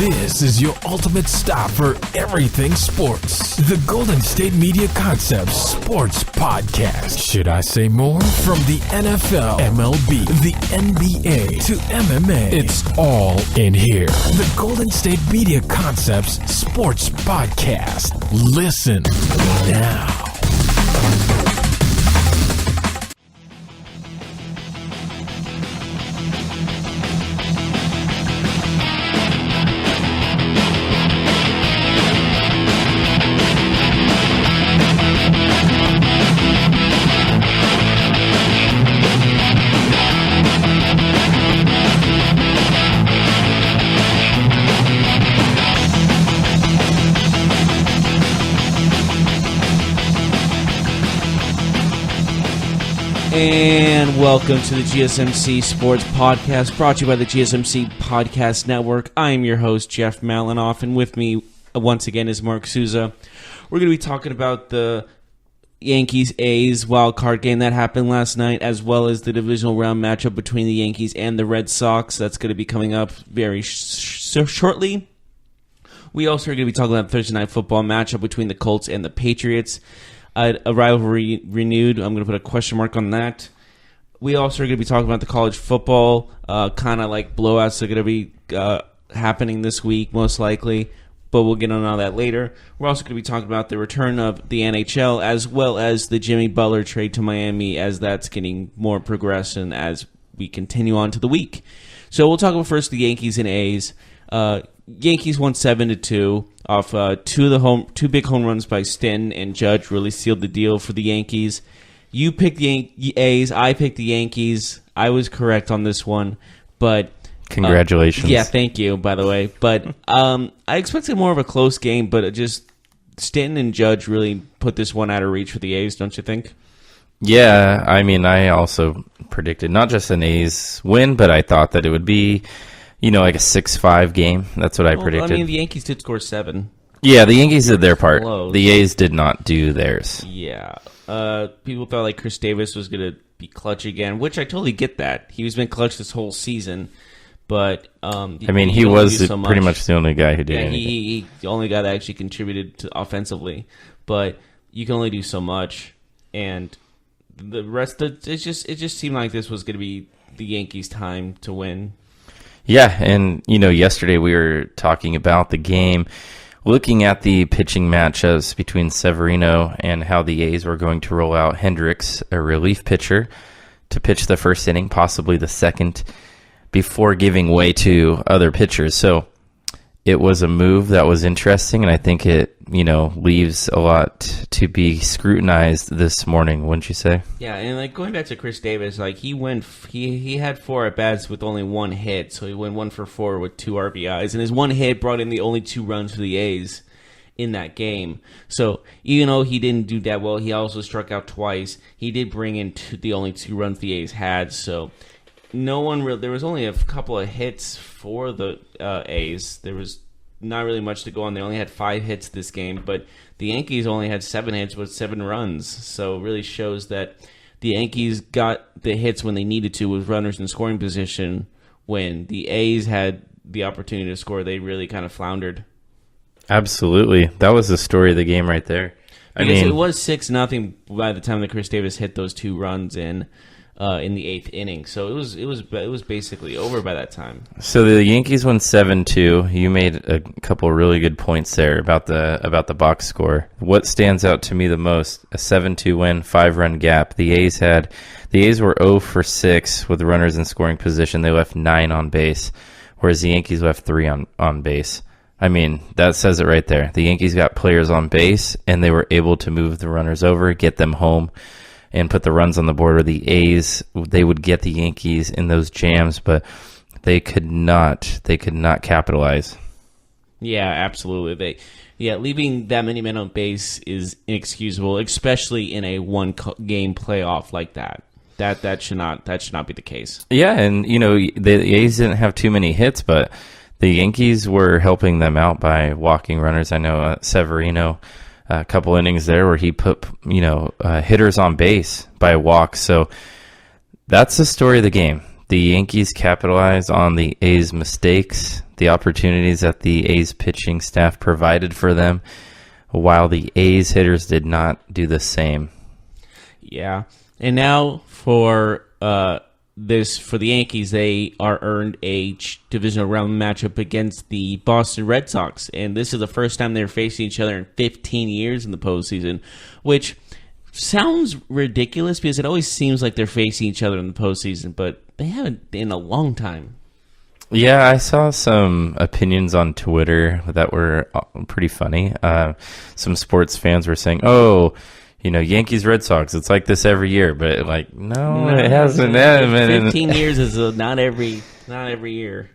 This is your ultimate stop for everything sports. The Golden State Media Concepts Sports Podcast. Should I say more? From the NFL, MLB, the NBA to MMA, it's all in here. The Golden State Media Concepts Sports Podcast. Listen now. And welcome to the GSMC Sports Podcast, brought to you by the GSMC Podcast Network. I am your host, Jeff Malinoff, and with me once again is Mark Souza. We're going to be talking about the Yankees-A's wild card game that happened last night, as well as the divisional round matchup between the Yankees and the Red Sox. That's going to be coming up very shortly. We also are going to be talking about the Thursday Night Football matchup between the Colts and the Patriots. A rivalry renewed. I'm going to put a question mark on that. We also are going to be talking about the college football, kind of like blowouts that are going to be happening this week, most likely, but we'll get on all that later. We're also going to be talking about the return of the NHL, as well as the Jimmy Butler trade to Miami, as that's getting more progression as we continue on to the week. So we'll talk about first the Yankees and A's. Yankees won 7-2 off two big home runs by Stanton and Judge. Really sealed the deal for the Yankees. You picked the A's. I picked the Yankees. I was correct on this one, but congratulations. Yeah, thank you. By the way, but I expected more of a close game, but it just Stanton and Judge really put this one out of reach for the A's. Don't you think? Yeah, I mean, I also predicted not just an A's win, but I thought that it would be, like a 6-5 game. That's what I predicted. I mean, the Yankees did score 7. Yeah, the Yankees did their part. Close. The A's did not do theirs. Yeah. People thought like Chris Davis was going to be clutch again, which I totally get that. He's been clutch this whole season, but he was pretty much the only guy who did anything. He the only guy that actually contributed to offensively, but you can only do so much, and the rest it just seemed like this was going to be the Yankees' time to win. Yeah, and yesterday we were talking about the game, looking at the pitching matchups between Severino and how the A's were going to roll out Hendricks, a relief pitcher, to pitch the first inning, possibly the second, before giving way to other pitchers. So it was a move that was interesting, and I think it, leaves a lot to be scrutinized this morning, wouldn't you say? Yeah, and like going back to Chris Davis, like he had 4 at-bats with only 1 hit, so he went 1 for 4 with 2 RBIs, and his 1 hit brought in the only 2 runs for the A's in that game. So even though he didn't do that well, he also struck out twice. He did bring in the only 2 runs the A's had, so there was only a couple of hits for the A's. There was not really much to go on. They only had 5 hits this game, but the Yankees only had 7 hits with 7 runs. So it really shows that the Yankees got the hits when they needed to with runners in scoring position. When the A's had the opportunity to score, they really kind of floundered. Absolutely. That was the story of the game right there. It was 6-0 by the time that Chris Davis hit those 2 runs in the 8th inning, so it was basically over by that time. So the Yankees won 7-2. You made a couple of really good points there about the box score. What stands out to me the most? A 7-2 win, 5-run gap. The A's were 0 for 6 with runners in scoring position. They left 9 on base, whereas the Yankees left 3 on base. I mean, that says it right there. The Yankees got players on base, and they were able to move the runners over, get them home, and put the runs on the board. Or the A's, they would get the Yankees in those jams, but they could not capitalize. Yeah, absolutely. Leaving that many men on base is inexcusable, especially in a one-game playoff like that. That should not be the case. Yeah, and the A's didn't have too many hits, but the Yankees were helping them out by walking runners. I know Severino, a couple innings there where he put hitters on base by walks. So that's the story of the game. The Yankees capitalized on the A's mistakes, the opportunities that the A's pitching staff provided for them, while the A's hitters did not do the same. Yeah. And now for the Yankees, they are earned a divisional round matchup against the Boston Red Sox, and this is the first time they're facing each other in 15 years in the postseason, which sounds ridiculous because it always seems like they're facing each other in the postseason, but they haven't in a long time. Yeah, I saw some opinions on Twitter that were pretty funny. Some sports fans were saying, "Oh, Yankees, Red Sox, it's like this every year," but no, it hasn't. 15 years is not every year.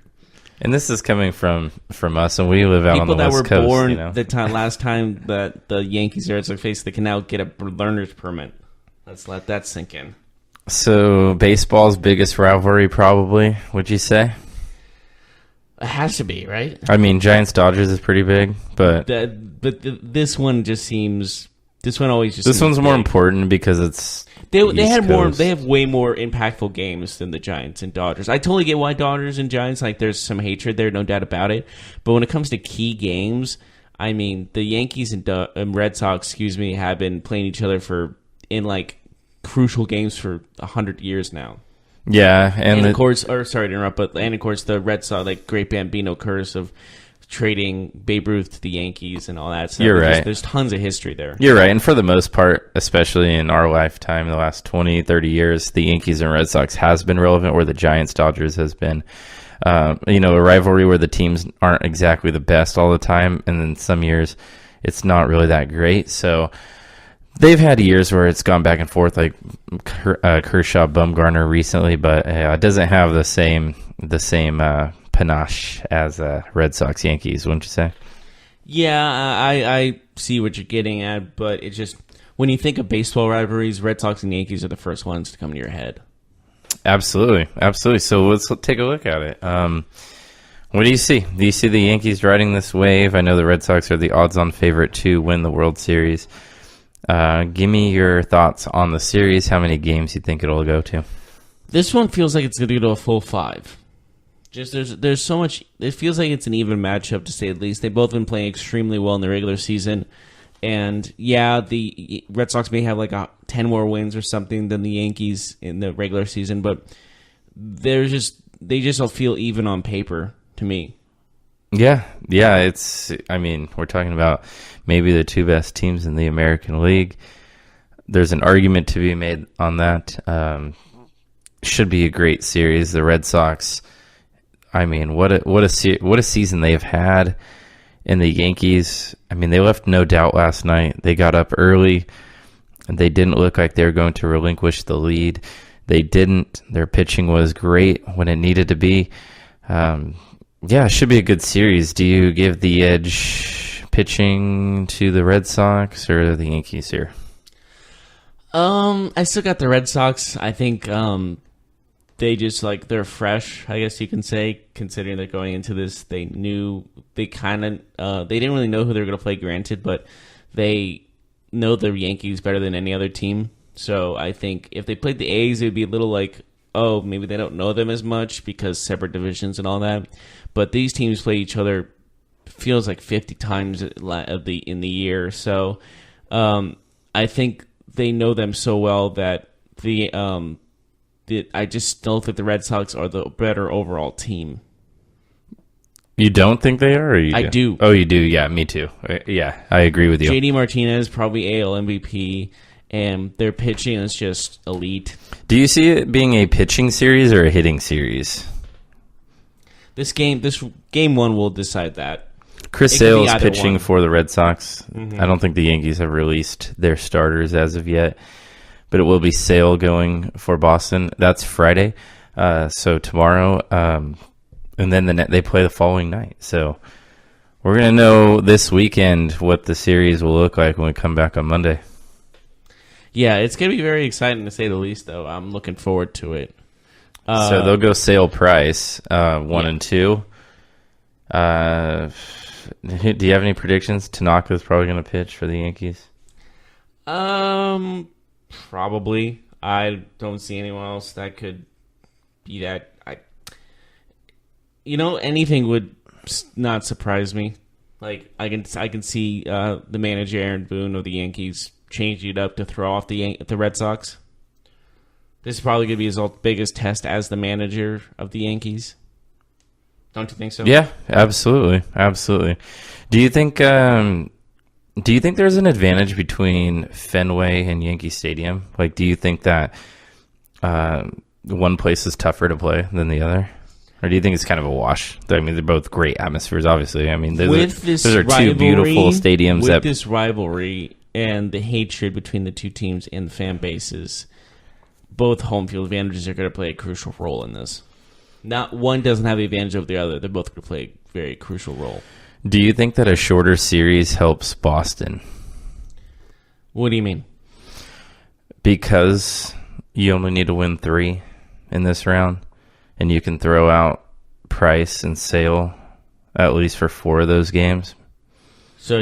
And this is coming from us, and we live out on the West Coast. People that were born last time that the Yankees and Red Sox faced, they can now get a learner's permit. Let's let that sink in. So, baseball's biggest rivalry, probably, would you say? It has to be, right? I mean, Giants-Dodgers is pretty big, but this one just seems. This one always just. This one's more big. important because it's. They have way more impactful games than the Giants and Dodgers. I totally get why Dodgers and Giants, there's some hatred there, no doubt about it. But when it comes to key games, I mean, the Yankees and Red Sox, have been playing each other in crucial games for 100 years now. Yeah, and of course, sorry to interrupt, but of course the Red Sox, great Bambino curse of trading Babe Ruth to the Yankees and all that stuff. You're right. There's tons of history there. You're right. And for the most part, especially in our lifetime, the last 20, 30 years, the Yankees and Red Sox has been relevant, where the Giants-Dodgers has been. A rivalry where the teams aren't exactly the best all the time, and then some years it's not really that great. So they've had years where it's gone back and forth, like Kershaw, Bumgarner recently, but it doesn't have the same panache as Red Sox Yankees, wouldn't you say? Yeah, I see what you're getting at, but it's just when you think of baseball rivalries, Red Sox and Yankees are the first ones to come to your head. Absolutely. So let's take a look at it. What do you see? Do you see the Yankees riding this wave? I know the Red Sox are the odds-on favorite to win the World Series. Give me your thoughts on the series. How many games you think it'll go to? This one feels like it's going to go to a full 5. Just there's so much. It feels like it's an even matchup, to say the least. They've both been playing extremely well in the regular season, and yeah, the Red Sox may have 10 more wins or something than the Yankees in the regular season, but they just all feel even on paper to me. Yeah. We're talking about maybe the two best teams in the American League. There's an argument to be made on that. Should be a great series. The Red Sox. I mean, what a season they've had. And the Yankees, they left no doubt last night. They got up early, and they didn't look like they were going to relinquish the lead. They didn't. Their pitching was great when it needed to be. It should be a good series. Do you give the edge pitching to the Red Sox or the Yankees here? I still got the Red Sox. I think they just they're fresh, I guess you can say, considering that going into this they didn't really know who they were going to play, granted, but they know the Yankees better than any other team. So I think if they played the A's, it would be a little maybe they don't know them as much because separate divisions and all that. But these teams play each other, feels like 50 times in the year. So I think they know them so well that I just don't think the Red Sox are the better overall team. You don't think they are? Or you I do. Oh, you do? Yeah, me too. Yeah, I agree with you. JD Martinez, probably AL MVP, and their pitching is just elite. Do you see it being a pitching series or a hitting series? This game one will decide that. Chris Sale is pitching for the Red Sox. Mm-hmm. I don't think the Yankees have released their starters as of yet, but it will be Sale going for Boston. That's Friday, so tomorrow, and then they play the following night. So we're going to know this weekend what the series will look like when we come back on Monday. Yeah, it's going to be very exciting to say the least, though. I'm looking forward to it. So they'll go Sale Price, 1 and 2. Do you have any predictions? Tanaka's probably going to pitch for the Yankees. Probably. I don't see anyone else that could that anything would not surprise me. Like I can see the manager Aaron Boone of the Yankees changing it up to throw off the Red Sox. This is probably going to be his biggest test as the manager of the Yankees. Don't you think so? Yeah, absolutely. Do you think there's an advantage between Fenway and Yankee Stadium? Like, do you think that one place is tougher to play than the other? Or do you think it's kind of a wash? I mean, they're both great atmospheres, obviously. I mean, those are two beautiful stadiums. With this rivalry and the hatred between the two teams and the fan bases, both home field advantages are going to play a crucial role in this. Not one doesn't have the advantage over the other. They're both going to play a very crucial role. Do you think that a shorter series helps Boston? What do you mean? Because you only need to win 3 in this round, and you can throw out Price and Sale at least for 4 of those games. So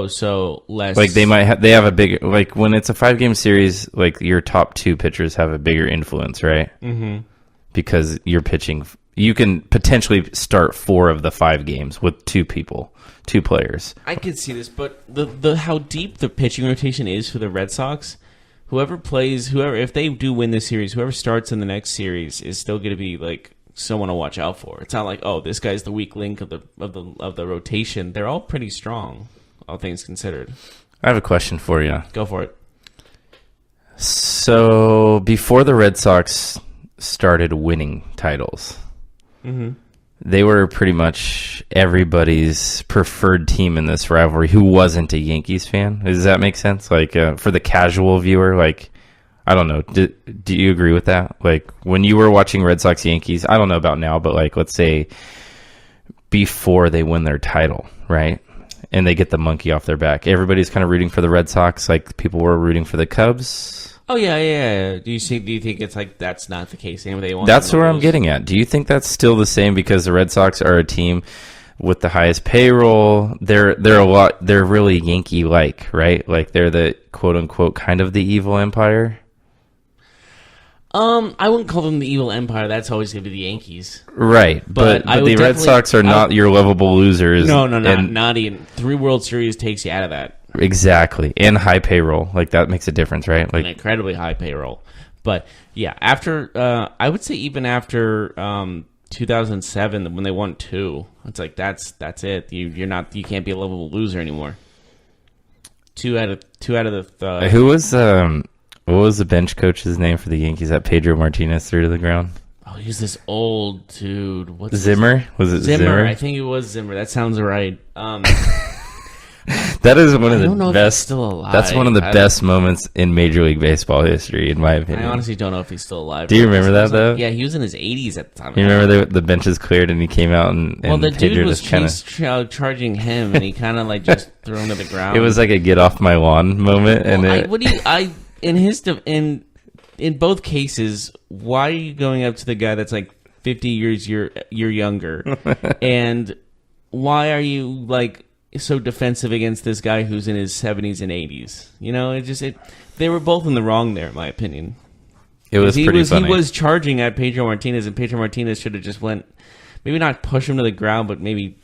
so less. Like they have a bigger, like when it's a 5-game series, like your top 2 pitchers have a bigger influence, right? Mm-hmm. Because you're pitching, you can potentially start 4 of the 5 games with 2 players. I could see this, but the how deep the pitching rotation is for the Red Sox, whoever if they do win this series, whoever starts in the next series is still going to be like someone to watch out for. It's not like, oh, this guy's the weak link of the rotation. They're all pretty strong, all things considered. I have a question for you. Go for it. So before the Red Sox started winning titles, they were pretty much everybody's preferred team in this rivalry who wasn't a Yankees fan. Does that make sense? Like for the casual viewer, like, I don't know. Do you agree with that? Like when you were watching Red Sox Yankees, I don't know about now, but like let's say before they win their title, right? And they get the monkey off their back. Everybody's kind of rooting for the Red Sox, like people were rooting for the Cubs. Oh yeah. Do you think it's like that's not the case anymore? That's where I'm getting at. Do you think that's still the same because the Red Sox are a team with the highest payroll? They're really Yankee-like, right? Like they're the quote unquote kind of the evil empire. I wouldn't call them the evil empire. That's always going to be the Yankees, right? But the Red Sox are not your lovable losers. No, not even 3 World Series takes you out of that. Exactly, and high payroll, like that makes a difference, right? Like an incredibly high payroll. But yeah, after I would say even after 2007 when they won 2, it's like that's it. You can't be a lovable loser anymore. 2 out of the. Who was what was the bench coach's name for the Yankees that Pedro Martinez threw to the ground? Oh, he's this old dude. What's Zimmer? Was it Zimmer? I think it was Zimmer. That sounds right. That is one of the best. Still alive. That's one of the best moments in Major League Baseball history, in my opinion. I honestly don't know if he's still alive. Do you remember that though? Yeah, he was in his 80s at the time. You remember the benches cleared and he came out and the Pedro dude was charging him and he kind of like just threw him to the ground. It was like a get off my lawn moment. In both cases, why are you going up to the guy that's like 50 years you're younger, and why are you like so defensive against this guy who's in his 70s and 80s? You know, they were both in the wrong there, in my opinion. It was pretty funny. He was charging at Pedro Martinez, and Pedro Martinez should have just went, maybe not push him to the ground, but maybe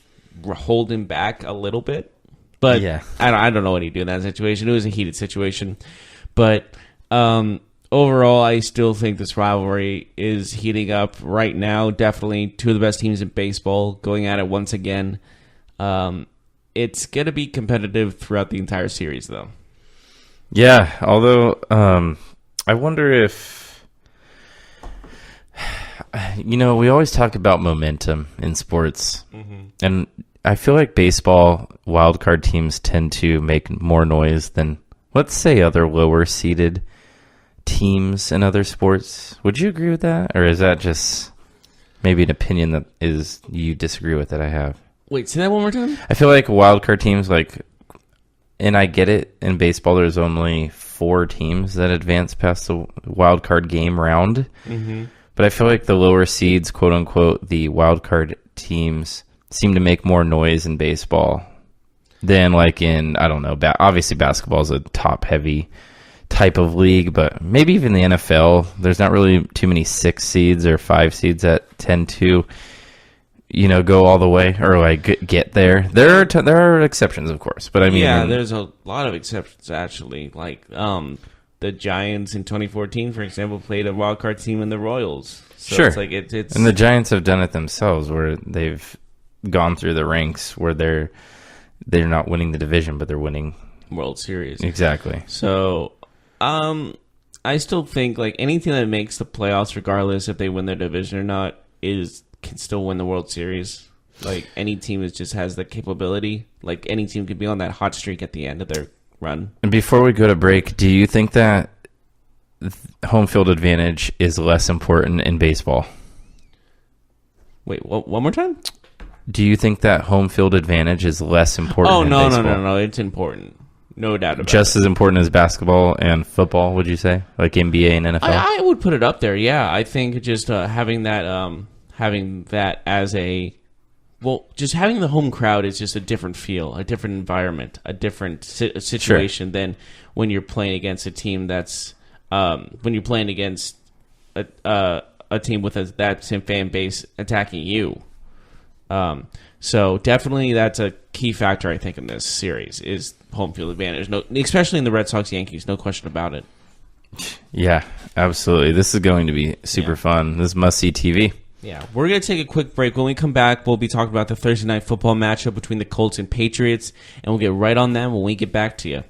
hold him back a little bit. But yeah. I don't know what he'd do in that situation. It was a heated situation. But overall, I still think this rivalry is heating up right now. Definitely 2 of the best teams in baseball going at it once again. It's going to be competitive throughout the entire series, though. Yeah, although I wonder if, we always talk about momentum in sports. Mm-hmm. And I feel like baseball wildcard teams tend to make more noise than, let's say, other lower-seeded teams in other sports. Would you agree with that? Or is that just maybe an opinion that you disagree with that I have? Wait, say that one more time? I feel like wildcard teams, and I get it, in baseball there's only 4 teams that advance past the wildcard game round. Mm-hmm. But I feel like the lower seeds, quote-unquote, the wildcard teams, seem to make more noise in baseball than like in, I don't know, obviously basketball is a top type of league, but maybe even the NFL. There's not really too many 6 seeds or 5 seeds that tend to, go all the way or like get there. There are exceptions, of course, but I mean, there's a lot of exceptions actually. Like the Giants in 2014, for example, played a wild card team in the Royals. So sure, it's like it's and the Giants have done it themselves, where they've gone through the ranks where they're not winning the division, but they're winning World Series. Exactly. So, I still think like anything that makes the playoffs, regardless if they win their division or not, can still win the World Series. Like any team just has the capability. Like any team could be on that hot streak at the end of their run. And before we go to break, do you think that home field advantage is less important in baseball? Wait, one more time? Do you think that home field advantage is less important in baseball? No. It's important. No doubt about it. Just as important as basketball and football, would you say? Like NBA and NFL? I would put it up there, yeah. I think just having that as just having the home crowd is just a different feel, a different environment, a different situation than when you're playing against a team that's when you're playing against a team with that same fan base attacking you. So definitely that's a key factor, I think, in this series is home field advantage. No, especially in the Red Sox Yankees, no question about it. Yeah, absolutely. This is going to be super fun. This is must-see TV. Yeah, we're going to take a quick break. When we come back, we'll be talking about the Thursday night football matchup between the Colts and Patriots, and we'll get right on them when we get back to you.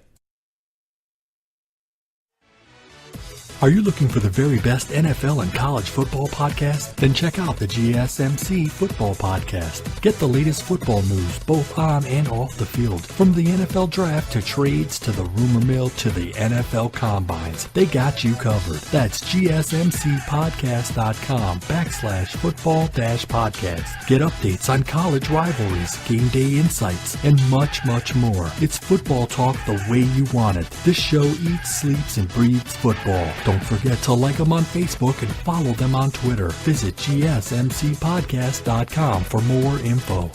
Are you looking for the very best NFL and college football podcast? Then check out the GSMC Football Podcast. Get the latest football news both on and off the field. From the NFL Draft to trades to the rumor mill to the NFL Combines, they got you covered. That's GSMCpodcast.com/football-podcast. Get updates on college rivalries, game day insights, and much, much more. It's football talk the way you want it. This show eats, sleeps, and breathes football. Don't forget to like them on Facebook and follow them on Twitter. Visit GSMCpodcast.com for more info.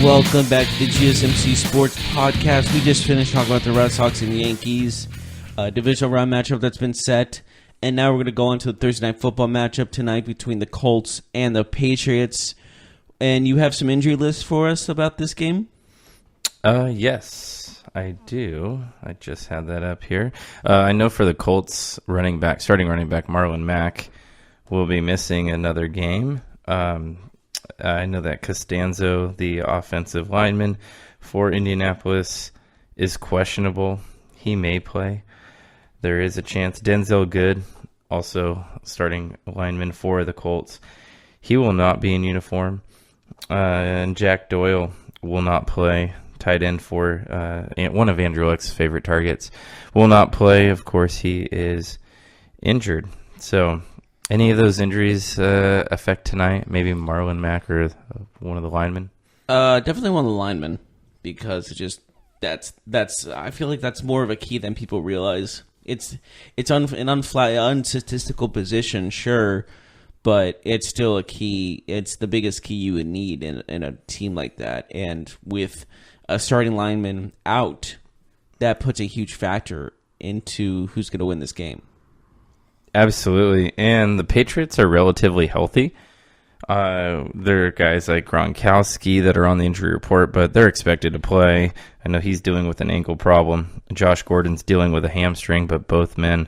Welcome back to the GSMC Sports Podcast. We just finished talking about the Red Sox and the Yankees divisional round matchup that's been set. And now we're going to go on to the Thursday night football matchup tonight between the Colts and the Patriots. And you have some injury lists for us about this game? Yes, I do. I just had that up here. I know for the Colts starting running back Marlon Mack will be missing another game. I know that Costanzo, the offensive lineman for Indianapolis, is questionable. He may play. There is a chance. Denzel Good, also starting lineman for the Colts, he will not be in uniform. And Jack Doyle will not play. Tight end for one of Andrew Luck's favorite targets will not play. Of course, he is injured. So any of those injuries affect tonight? Maybe Marlon Mack or one of the linemen? Definitely one of the linemen, because it just that's I feel like that's more of a key than people realize. It's an unstatistical position, sure, but it's still a key. It's the biggest key you would need in a team like that. And with a starting lineman out, that puts a huge factor into who's going to win this game. Absolutely. And the Patriots are relatively healthy. There are guys like Gronkowski that are on the injury report, but they're expected to play. I know he's dealing with an ankle problem. Josh Gordon's dealing with a hamstring, but both men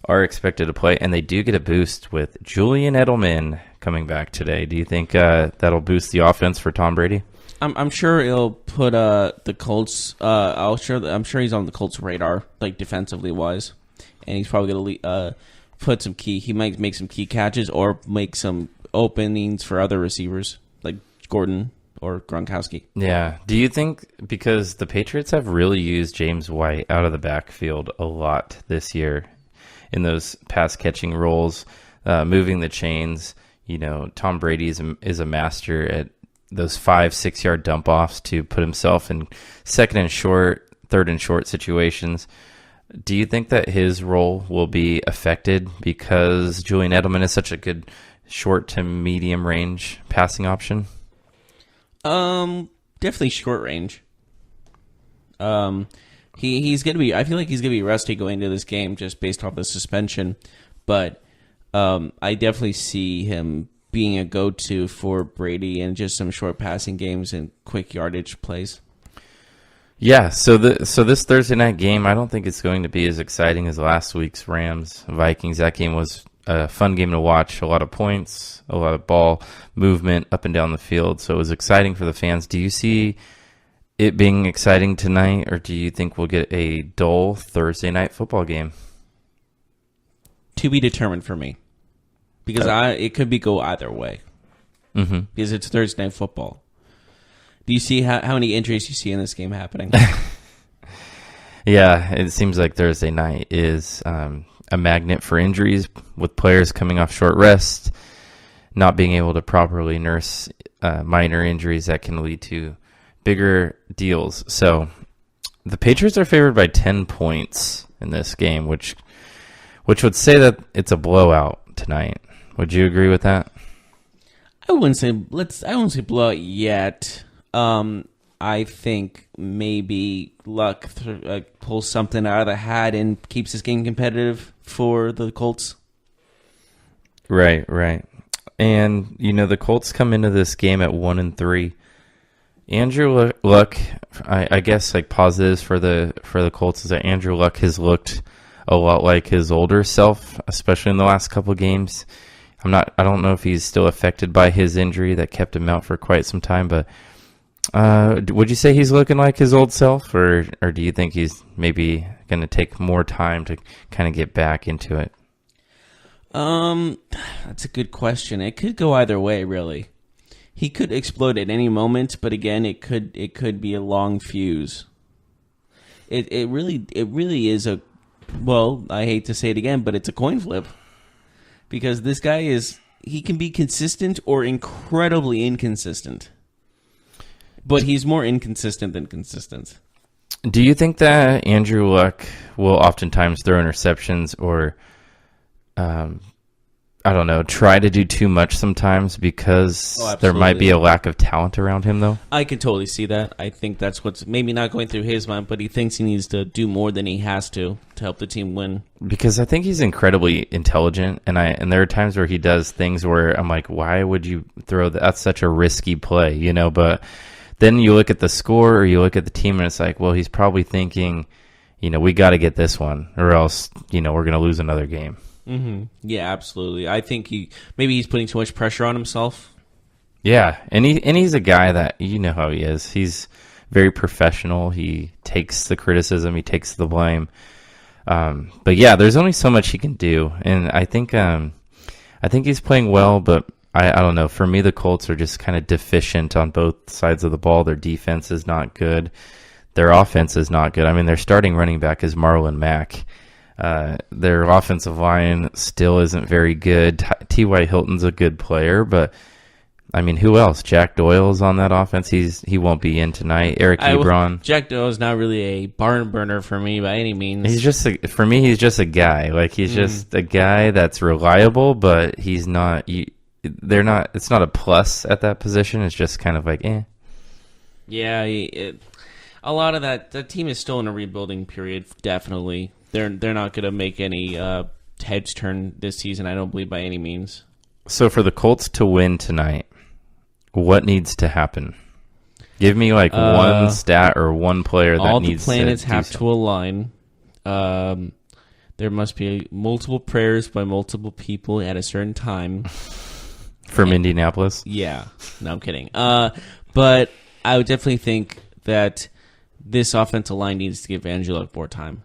are expected to play. And they do get a boost with Julian Edelman coming back today. Do you think that'll boost the offense for Tom Brady? I'm sure it'll put the Colts. I'm sure he's on the Colts' radar, like defensively wise, and he's probably gonna put some key. He might make some key catches or make some openings for other receivers like Gordon or Gronkowski. Yeah. Do you think, because the Patriots have really used James White out of the backfield a lot this year in those pass catching roles, moving the chains, Tom Brady is a master at those 5-6 yard dump offs to put himself in second and short, third and short situations. Do you think that his role will be affected because Julian Edelman is such a good short to medium range passing option? Definitely short range. He's gonna be. I feel like he's gonna be rusty going into this game just based off the suspension, but I definitely see him being a go-to for Brady in just some short passing games and quick yardage plays. Yeah, so this Thursday night game, I don't think it's going to be as exciting as last week's Rams-Vikings. That game was a fun game to watch. A lot of points, a lot of ball movement up and down the field. So it was exciting for the fans. Do you see it being exciting tonight, or do you think we'll get a dull Thursday night football game? To be determined for me, because it could go either way. Mm-hmm. Because it's Thursday night football. Do you see how many injuries you see in this game happening? Yeah, it seems like Thursday night is a magnet for injuries, with players coming off short rest, not being able to properly nurse minor injuries that can lead to bigger deals. So the Patriots are favored by 10 points in this game, which would say that it's a blowout tonight. Would you agree with that? I wouldn't say blowout yet. I think maybe Luck pulls something out of the hat and keeps this game competitive for the Colts. Right. And the Colts come into this game at 1-3. Andrew Luck, I guess positives for the Colts is that Andrew Luck has looked a lot like his older self, especially in the last couple games. I don't know if he's still affected by his injury that kept him out for quite some time, but would you say he's looking like his old self, or do you think he's maybe going to take more time to kind of get back into it? That's a good question. It could go either way, really. He could explode at any moment, but again, it could be a long fuse. It really is a, well, I hate to say it again, but it's a coin flip. Because this guy he can be consistent or incredibly inconsistent. But he's more inconsistent than consistent. Do you think that Andrew Luck will oftentimes throw interceptions or, try to do too much sometimes because there might be a lack of talent around him, though? I can totally see that. I think that's what's maybe not going through his mind, but he thinks he needs to do more than he has to help the team win. Because I think he's incredibly intelligent, and there are times where he does things where I'm like, why would you throw that? That's such a risky play, But then you look at the score or you look at the team, and it's like, well, he's probably thinking, we got to get this one, or else, we're going to lose another game. Mm-hmm. Yeah, absolutely. I think he's putting too much pressure on himself. Yeah, and he's a guy that how he is. He's very professional. He takes the criticism. He takes the blame. But yeah, there's only so much he can do, and I think he's playing well. But I don't know. For me, the Colts are just kind of deficient on both sides of the ball. Their defense is not good. Their offense is not good. I mean, their starting running back is Marlon Mack. Their offensive line still isn't very good. T.Y. Hilton's a good player, but I mean, who else? Jack Doyle's on that offense. He won't be in tonight. Eric Ebron. Jack Doyle's not really a barn burner for me by any means. He's just a guy. He's just a guy that's reliable, but he's not. They're not. It's not a plus at that position. It's just kind of like, eh. Yeah, a lot of that. The team is still in a rebuilding period. Definitely. They're not going to make any heads turn this season, I don't believe, by any means. So for the Colts to win tonight, what needs to happen? Give me one stat or one player that all needs the planets to have to align. There must be multiple prayers by multiple people at a certain time. From Indianapolis? Yeah. No, I'm kidding. But I would definitely think that this offensive line needs to give Angelo more time.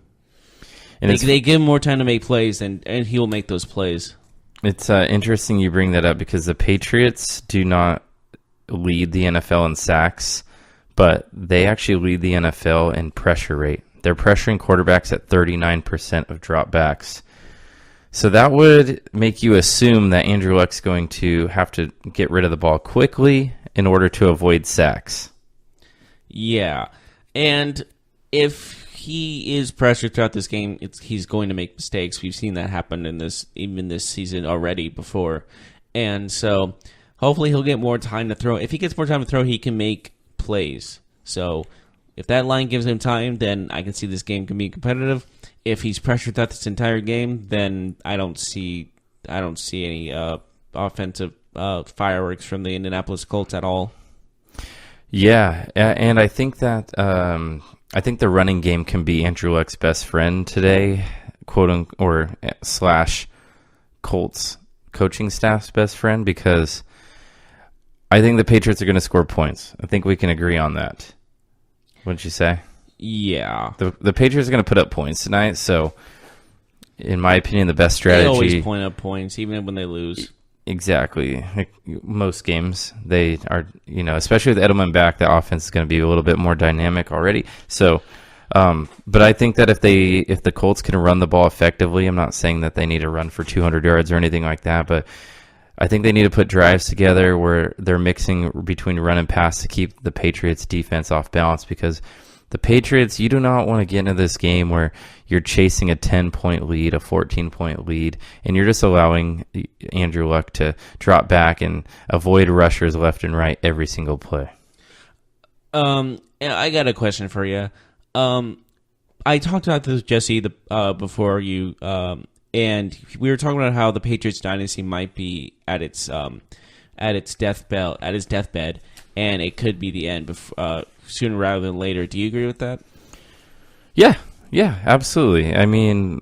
And they give him more time to make plays, and he will make those plays. It's interesting you bring that up because the Patriots do not lead the NFL in sacks, but they actually lead the NFL in pressure rate. They're pressuring quarterbacks at 39% of dropbacks. So that would make you assume that Andrew Luck's going to have to get rid of the ball quickly in order to avoid sacks. Yeah, and if he is pressured throughout this game, he's going to make mistakes. We've seen that happen even this season already before. And so hopefully he'll get more time to throw. If he gets more time to throw, he can make plays. So if that line gives him time, then I can see this game can be competitive. If he's pressured throughout this entire game, then I don't see any offensive fireworks from the Indianapolis Colts at all. Yeah, and I think that I think the running game can be Andrew Luck's best friend today, / Colts coaching staff's best friend, because I think the Patriots are going to score points. I think we can agree on that. Wouldn't you say? Yeah. The Patriots are going to put up points tonight, so in my opinion, the best strategy... They always point up points, even when they lose. Exactly. Most games, they are, especially with Edelman back, the offense is going to be a little bit more dynamic already. So, but I think that if the Colts can run the ball effectively, I'm not saying that they need to run for 200 yards or anything like that, but I think they need to put drives together where they're mixing between run and pass to keep the Patriots defense off balance, because the Patriots, you do not want to get into this game where you're chasing a 10-point lead, a 14-point lead, and you're just allowing Andrew Luck to drop back and avoid rushers left and right every single play. I got a question for you. I talked about this, Jesse, before you, and we were talking about how the Patriots dynasty might be at its deathbed, and it could be the end sooner rather than later. Do you agree with that? Yeah, absolutely. I mean,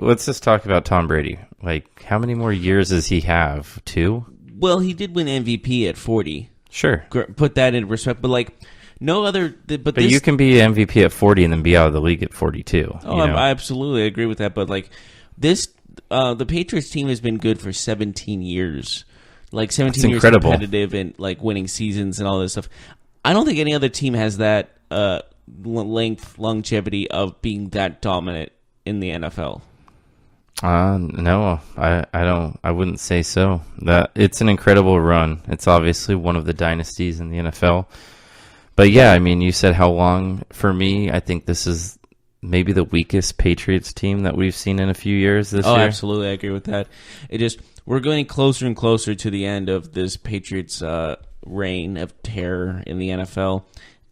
let's just talk about Tom Brady. Like, how many more years does he have? 2? Well, he did win MVP at 40. Sure. Put that in respect, but no other. But you can be MVP at 40 and then be out of the league at 42. Oh, I absolutely agree with that. But the Patriots team has been good for 17 years. 17 years incredible. Competitive and winning seasons and all this stuff. I don't think any other team has that longevity of being that dominant in the NFL. No, I don't. I wouldn't say so. That it's an incredible run. It's obviously one of the dynasties in the NFL. But yeah, I mean, you said how long. For me, I think this is maybe the weakest Patriots team that we've seen in a few years this year. Oh, absolutely, I agree with that. We're going closer and closer to the end of this Patriots reign of terror in the NFL,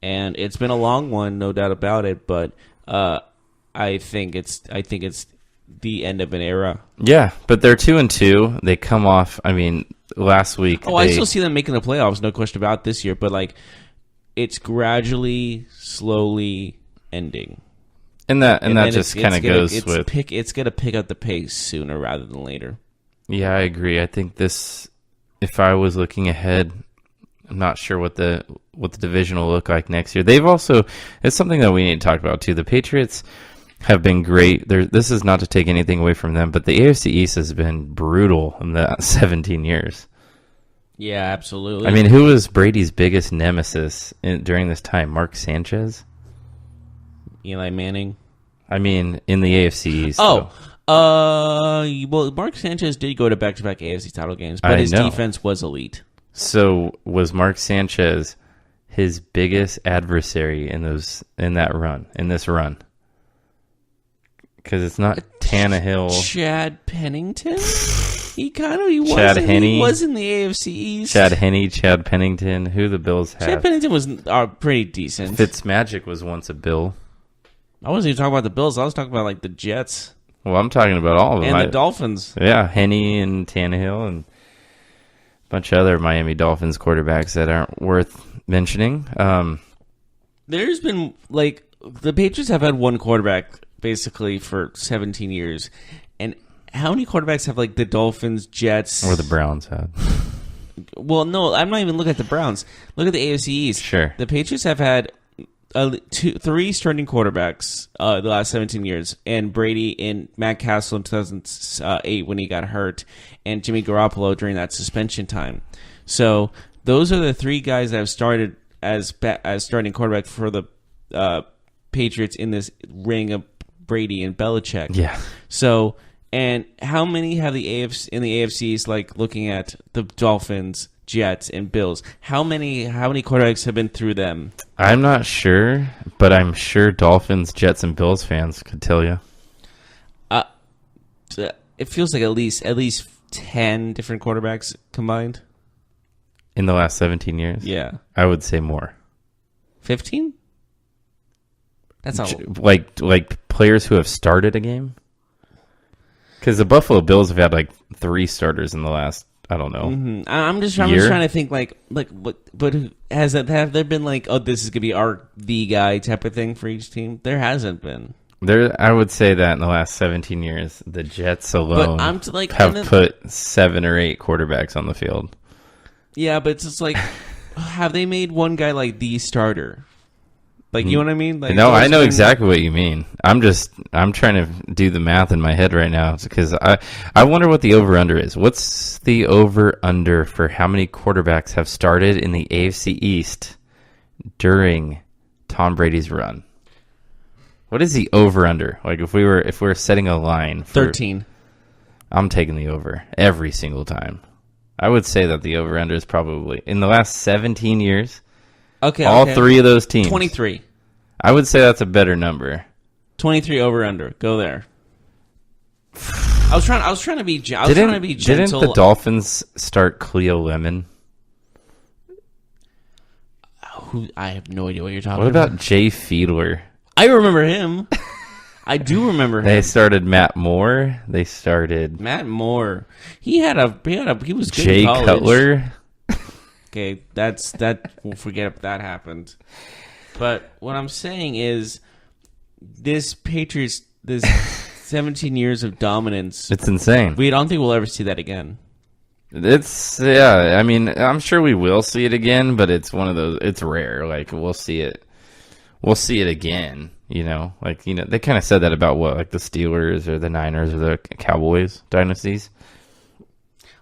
and it's been a long one, no doubt about it. But I think it's the end of an era. Yeah, but they're 2-2. They come off. I mean, last week. I still see them making the playoffs, no question about this year. But it's gradually, slowly ending. And that just kind of goes with it's going to pick up the pace sooner rather than later. Yeah, I agree. I think if I was looking ahead, I'm not sure what the division will look like next year. It's something that we need to talk about too. The Patriots have been great. This is not to take anything away from them, but the AFC East has been brutal in the 17 years. Yeah, absolutely. I mean, who was Brady's biggest nemesis during this time? Mark Sanchez? Eli Manning? I mean, in the AFC East. Well, Mark Sanchez did go to back-to-back AFC title games, but his defense was elite. So was Mark Sanchez his biggest adversary in this run? Because it's not Tannehill. Chad Pennington? He was in the AFC East. Chad Henne, Chad Pennington. Who the Bills have? Chad Pennington was pretty decent. Fitzmagic was once a Bill. I wasn't even talking about the Bills. I was talking about the Jets. Well, I'm talking about all of them. And the Dolphins. Yeah, Henne and Tannehill and a bunch of other Miami Dolphins quarterbacks that aren't worth mentioning. There's been, the Patriots have had one quarterback basically for 17 years. And how many quarterbacks have, the Dolphins, Jets? Or the Browns had. Well, no, I'm not even looking at the Browns. Look at the AFC East. Sure. The Patriots have had three starting quarterbacks the last 17 years, and Brady and Matt Castle in 2008 when he got hurt, and Jimmy Garoppolo during that suspension time. So those are the three guys that have started as starting quarterback for the Patriots in this ring of Brady and Belichick. Yeah. So, and how many have the AFC in the AFCs, like looking at the Dolphins, Jets, and Bills? How many quarterbacks have been through them? I'm not sure, but I'm sure Dolphins, Jets, and Bills fans could tell you. It feels like at least 10 different quarterbacks combined In the last 17 years? Yeah. I would say more. 15? That's not like players who have started a game? Because the Buffalo Bills have had like 3 starters in the last, I don't know. Mm-hmm. I'm just trying to think like what, but have there been like, oh, this is gonna be the guy type of thing for each team? There hasn't been. I would say that in the last 17 years, the Jets alone have put 7 or 8 quarterbacks on the field. Yeah, but it's just like, have they made one guy like the starter? Like, you know what I mean? Like, no, I know exactly what you mean. I'm trying to do the math in my head right now because I wonder what the over-under is. What's the over-under for how many quarterbacks have started in the AFC East during Tom Brady's run? What is the over-under? Like, if we were setting a line for 13. I'm taking the over every single time. I would say that the over-under is probably in the last 17 years. Okay, all 3 of those teams. 23. I would say that's a better number. 23 over under. Go there. I was trying to be gentle. Didn't the Dolphins start Cleo Lemon? I have no idea what you're talking What about. about Jay Fiedler? I remember him. I do remember him. They started Matt Moore. They started Matt Moore. He was good Jay in college. Cutler. Okay, we'll forget if that happened. But what I'm saying is, this Patriots, this 17 years of dominance, It's insane. I don't think we'll ever see that again. I mean, I'm sure we will see it again, but it's one of those. It's rare. Like we'll see it again. You know, they kind of said that about like the Steelers or the Niners or the Cowboys dynasties.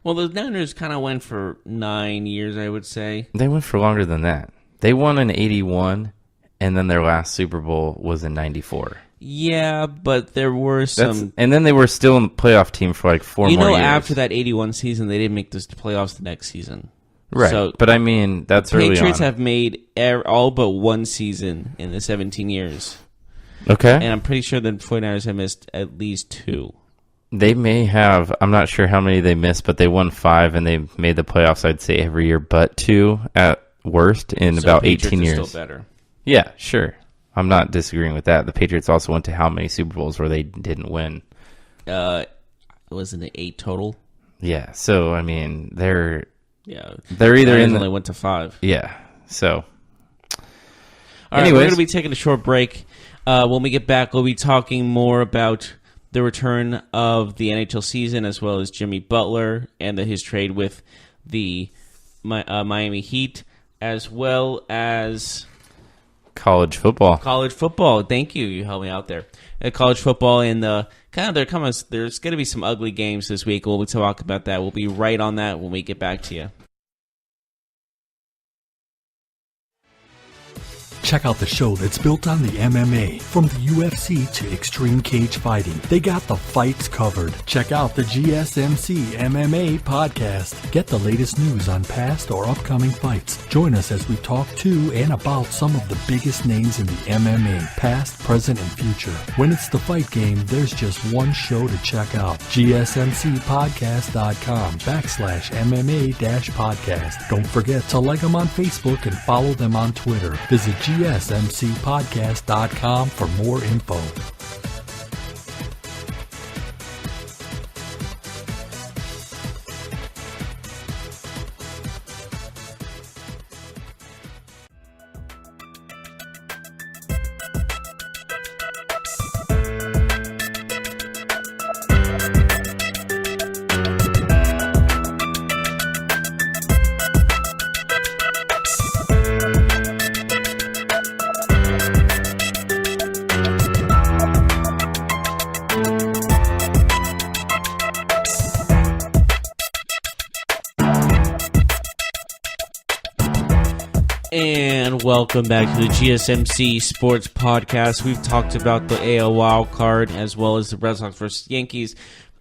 Well, the Niners kind of went for 9 years, I would say. They went for longer than that. They won in 81, and then their last Super Bowl was in 94. Yeah, but there were some... And then they were still in the playoff team for like 4 more years. After that 81 season, they didn't make the playoffs the next season. Right, so but I mean, that's early on. Patriots have made all but one season in the 17 years. Okay. And I'm pretty sure the 49ers have missed at least 2. They may have. I'm not sure how many they missed, but they won 5, and they made the playoffs, I'd say, every year but 2 at worst in about Patriots 18 years. Still better. Yeah, sure. I'm not disagreeing with that. The Patriots also went to how many Super Bowls where they didn't win? Wasn't it 8 total? Yeah. So I mean, they're either only went to 5. Yeah. So. All right, we're going to be taking a short break. When we get back, we'll be talking more about the return of the NHL season, as well as Jimmy Butler and his trade with the Miami Heat, as well as college football. College football. Thank you. You helped me out there. College football and there's going to be some ugly games this week. We'll talk about that. We'll be right on that when we get back to you. Check out the show that's built on the MMA. From the UFC to extreme cage fighting, they got the fights covered. Check out the GSMC MMA podcast. Get the latest news on past or upcoming fights. Join us as we talk to and about some of the biggest names in the MMA, past, present, and future. When it's the fight game, there's just one show to check out. GSMCpodcast.com/MMA-podcast. Don't forget to like them on Facebook and follow them on Twitter. Visit GSMCpodcast.com for more info. And welcome back to the GSMC Sports Podcast. We've talked about the AL Wild Card as well as the Red Sox versus Yankees.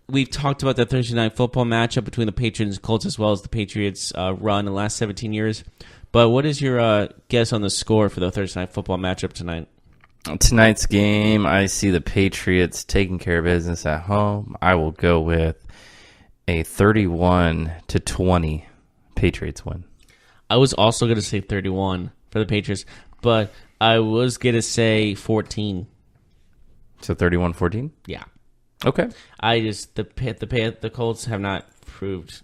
We've talked about the Thursday night football matchup between the Patriots and Colts as well as the Patriots' run in the last 17 years. But what is your guess on the score for the Thursday night football matchup tonight? Tonight's game, I see the Patriots taking care of business at home. I will go with a 31-20 Patriots win. I was also going to say 31 for the Patriots, but I was going to say 14. So 31-14? Yeah. Okay. The Colts have not proved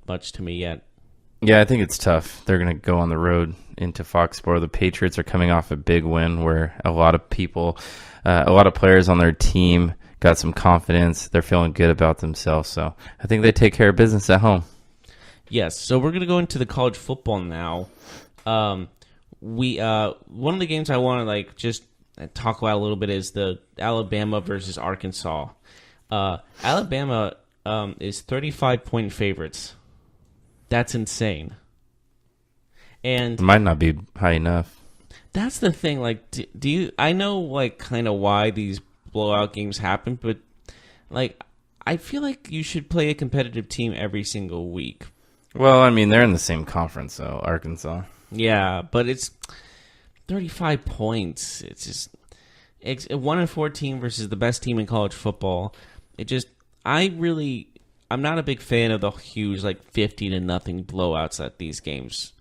much to me yet. Yeah, I think it's tough. They're going to go on the road into Foxborough. The Patriots are coming off a big win where a lot of people, a lot of players on their team got some confidence. They're feeling good about themselves. So I think they take care of business at home. Yes, so we're going to go into the college football now. One of the games I want to just talk about a little bit is the Alabama versus Arkansas. Alabama is 35-point favorites. That's insane. And it might not be high enough. That's the thing. Do you? I know kind of why these blowout games happen, but I feel like you should play a competitive team every single week. Well, I mean, they're in the same conference, though, Arkansas. Yeah, but it's 35 points. It's 1-14 versus the best team in college football. I'm not a big fan of the huge 50-0 blowouts that these games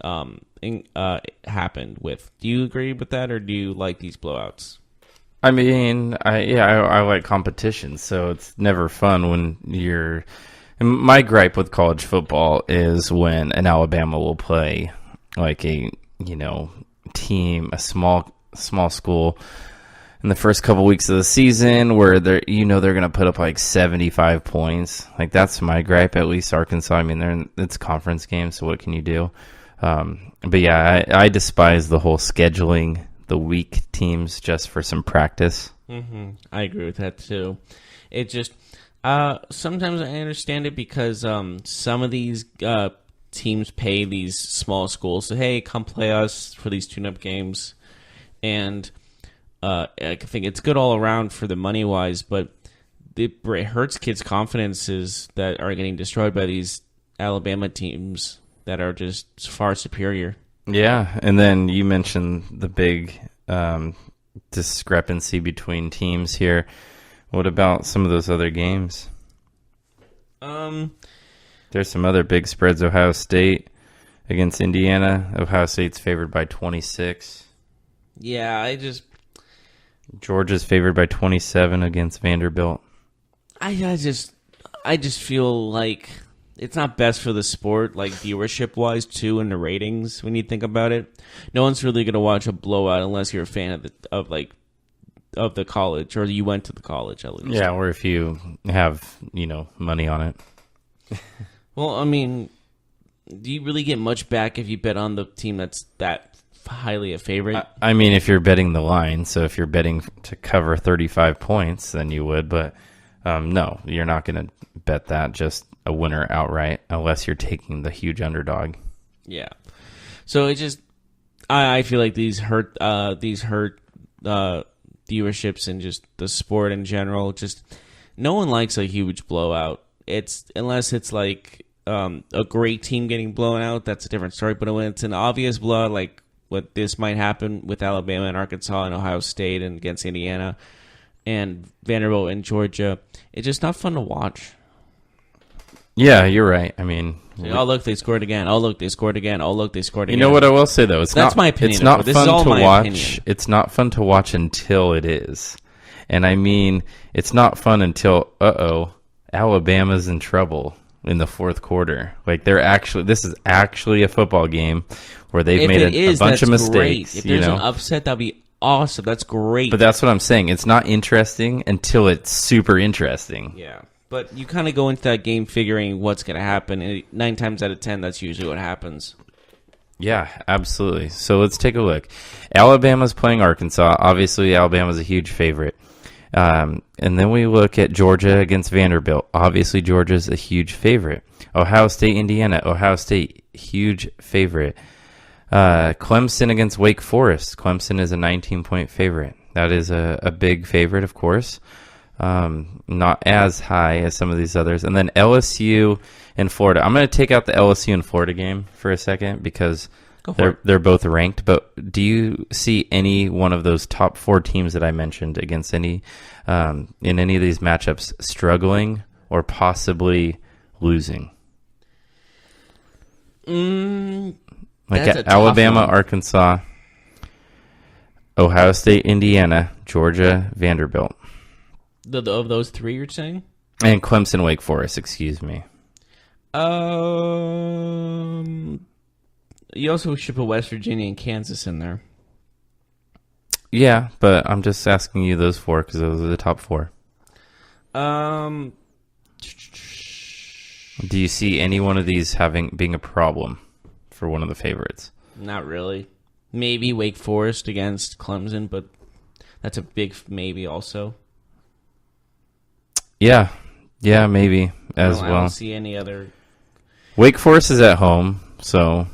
happened with. Do you agree with that, or do you like these blowouts? I mean, I like competition, so it's never fun when you're. My gripe with college football is when an Alabama will play team, a small school in the first couple weeks of the season where they're going to put up 75 points. That's my gripe, at least Arkansas. I mean, it's conference games, so what can you do? But yeah, I despise the whole scheduling the weak teams just for some practice. Mm-hmm. I agree with that too. It just sometimes I understand it because some of these teams pay these small schools, so hey, come play us for these tune-up games, and I think it's good all around for the money-wise, but it hurts kids' confidences that are getting destroyed by these Alabama teams that are just far superior. Yeah, and then you mentioned the big discrepancy between teams here. What about some of those other games? There's some other big spreads. Ohio State against Indiana. Ohio State's favored by 26. Yeah, Georgia's favored by 27 against Vanderbilt. I just feel like it's not best for the sport, viewership-wise, too, in the ratings, when you think about it. No one's really going to watch a blowout unless you're a fan of the college, or you went to the college, at least. Yeah, or if you have, money on it. Well, I mean, do you really get much back if you bet on the team that's that highly a favorite? I mean, if you're betting the line, so if you're betting to cover 35 points, then you would, but no, you're not going to bet that, just a winner outright, unless you're taking the huge underdog. Yeah. So it just, I feel like these hurt viewerships and just the sport in general. Just no one likes a huge blowout. Unless it's a great team getting blown out, that's a different story. But when it's an obvious blowout, like what this might happen with Alabama and Arkansas and Ohio State and against Indiana and Vanderbilt and Georgia, it's just not fun to watch. Yeah, you're right. I mean, oh look, they scored again. Oh look, they scored again. Oh look, they scored again. You know what I will say though? That's my opinion. It's not fun to watch. Opinion. It's not fun to watch until it is, and I mean, it's not fun until Alabama's in trouble in the fourth quarter. This is actually a football game where they've made a bunch of mistakes. Great. If there's an upset, that'd be awesome. That's great. But that's what I'm saying. It's not interesting until it's super interesting. Yeah. But you kind of go into that game figuring what's going to happen, and 9 times out of 10, that's usually what happens. Yeah, absolutely. So let's take a look. Alabama's playing Arkansas. Obviously, Alabama's a huge favorite. And then we look at Georgia against Vanderbilt. Obviously, Georgia's a huge favorite. Ohio State, Indiana. Ohio State, huge favorite. Clemson against Wake Forest. Clemson is a 19-point favorite. That is a big favorite, of course. Not as high as some of these others. And then LSU and Florida. I'm going to take out the LSU and Florida game for a second because they're both ranked. But do you see any one of those top 4 teams that I mentioned against any in any of these matchups struggling or possibly losing? Like Alabama, Arkansas, Ohio State, Indiana, Georgia, Vanderbilt. Of those 3 you're saying? And Clemson, Wake Forest, excuse me. You also should put West Virginia and Kansas in there. Yeah, but I'm just asking you those 4 because those are the top 4. Do you see any one of these being a problem for one of the favorites? Not really. Maybe Wake Forest against Clemson, but that's a big maybe also. Yeah, maybe as well. I don't see any other. Wake Forest is at home, so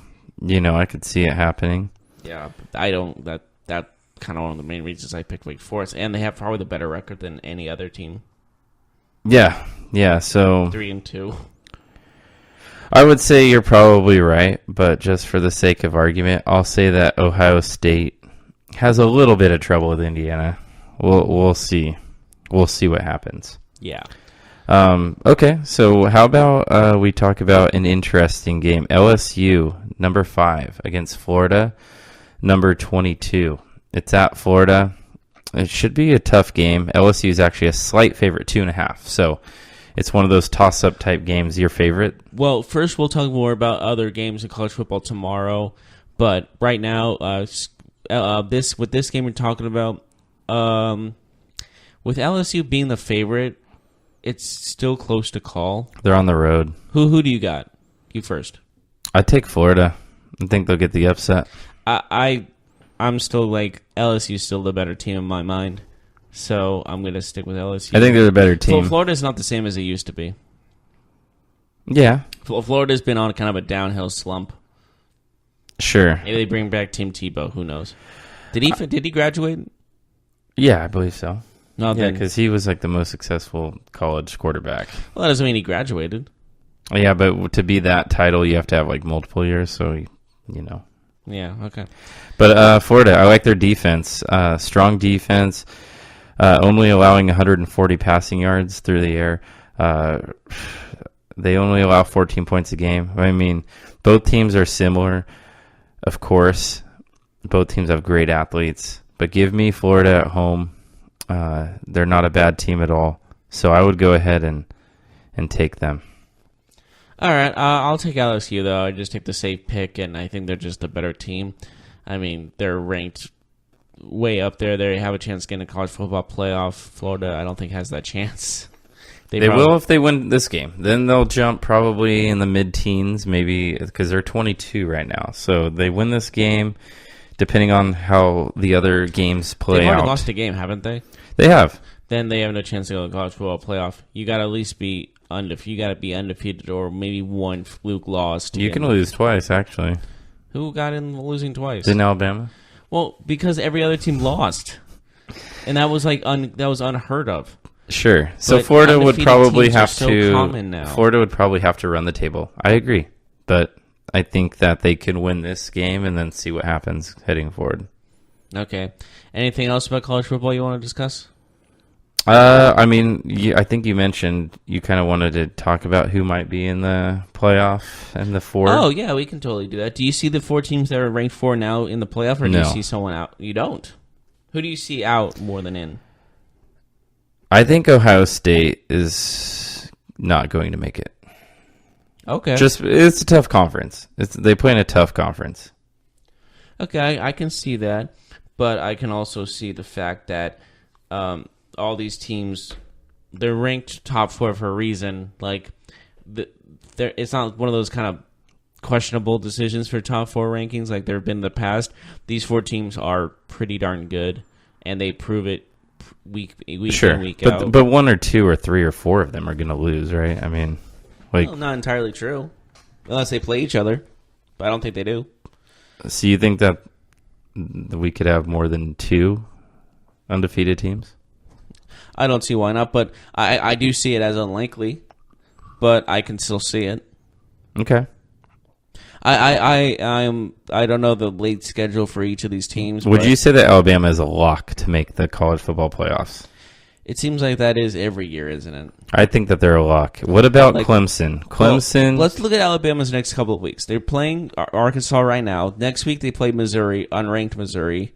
I could see it happening. Yeah, but I don't. That kind of one of the main reasons I picked Wake Forest, and they have probably the better record than any other team. Yeah. So 3-2. I would say you're probably right, but just for the sake of argument, I'll say that Ohio State has a little bit of trouble with Indiana. We'll see. We'll see what happens. Yeah. Okay, so how about we talk about an interesting game. LSU, number 5, against Florida, number 22. It's at Florida. It should be a tough game. LSU is actually a slight favorite, 2.5. So it's one of those toss-up type games. Your favorite? Well, first we'll talk more about other games in college football tomorrow. But right now, this game we're talking about, with LSU being the favorite, it's still close to call. They're on the road. Who do you got? You first. I take Florida. I think they'll get the upset. I'm still like LSU's still the better team in my mind, so I'm gonna stick with LSU. I think they're the better team. Florida's not the same as it used to be. Yeah, Florida's been on kind of a downhill slump. Sure. Maybe they bring back Tim Tebow. Who knows? Did he graduate? Yeah, I believe so. No, yeah, because he was like the most successful college quarterback. Well, that doesn't mean he graduated. Yeah, but to be that title, you have to have like multiple years. So Yeah. Okay. But Florida, I like their defense. Strong defense, only allowing 140 passing yards through the air. They only allow 14 points a game. I mean, both teams are similar, of course. Both teams have great athletes. But give me Florida at home. They're not a bad team at all. So I would go ahead and take them. All right, I'll take LSU, though. I just take the safe pick, and I think they're just a better team. I mean, they're ranked way up there. They have a chance to get in a college football playoff. Florida, I don't think, has that chance. They will if they win this game. Then they'll jump probably in the mid-teens, maybe, because they're 22 right now. So they win this game, depending on how the other games play out. They've already lost a game, haven't they? They have. Then they have no chance to go to the college football playoff. You got to at least be undefeated. You got to be undefeated or maybe one fluke loss. You can lose twice, actually. Who got in losing twice? Didn't Alabama? Well, because every other team lost, and that was like that was unheard of. Sure. So but Florida would probably have Florida would probably have to run the table. I agree, but I think that they can win this game and then see what happens heading forward. Okay. Anything else about college football you want to discuss? I mean, I think you mentioned you kind of wanted to talk about who might be in the playoff and the 4. Oh, yeah, we can totally do that. Do you see the 4 teams that are ranked 4 now in the playoff, or do you see someone out? You don't? Who do you see out more than in? I think Ohio State is not going to make it. Okay. It's a tough conference. They play in a tough conference. Okay, I can see that, but I can also see the fact that all these teams, they're ranked top 4 for a reason. Like, it's not one of those kind of questionable decisions for top 4 rankings like there have been in the past. These 4 teams are pretty darn good, and they prove it week in, week out. But 1 or 2 or 3 or 4 of them are going to lose, right? I mean, well, not entirely true, unless they play each other. But I don't think they do. So you think that we could have more than 2 undefeated teams? I don't see why not, but I do see it as unlikely, but I can still see it. Okay. I don't know the late schedule for each of these teams. Would you say that Alabama is a lock to make the college football playoffs? It seems like that is every year, isn't it? I think that they're a lock. What about Clemson? Clemson. Well, let's look at Alabama's next couple of weeks. They're playing Arkansas right now. Next week they play Missouri, unranked Missouri.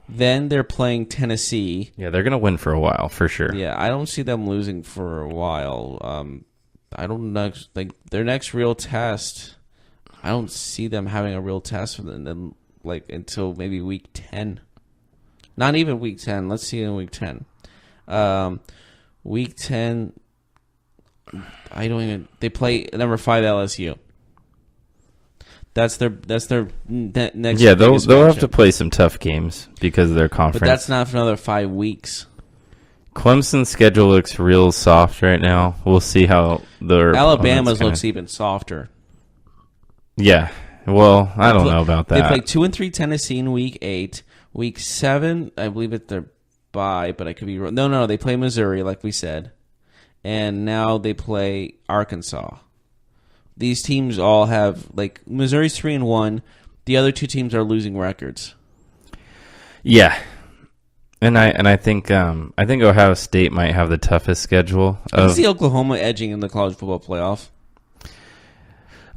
Then they're playing Tennessee. Yeah, they're going to win for a while, for sure. Yeah, I don't see them losing for a while. I don't know. Like their next real test, I don't see them having a real test for them until maybe week 10. Not even week 10. Let's see in week 10. Week 10, I don't even. They play number 5 LSU. That's their next. Yeah, they'll have to play some tough games because of their conference. But that's not for another 5 weeks. Clemson's schedule looks real soft right now. We'll see how their Alabama's looks even softer. Yeah, well, I don't know about that. They play 2-3 Tennessee in week 8. Week 7, I believe it's their bye, but I could be wrong. No, they play Missouri, like we said, and now they play Arkansas. These teams all have Missouri's 3-1. The other 2 teams are losing records. Yeah, and I think Ohio State might have the toughest schedule. I can see Oklahoma edging in the college football playoff.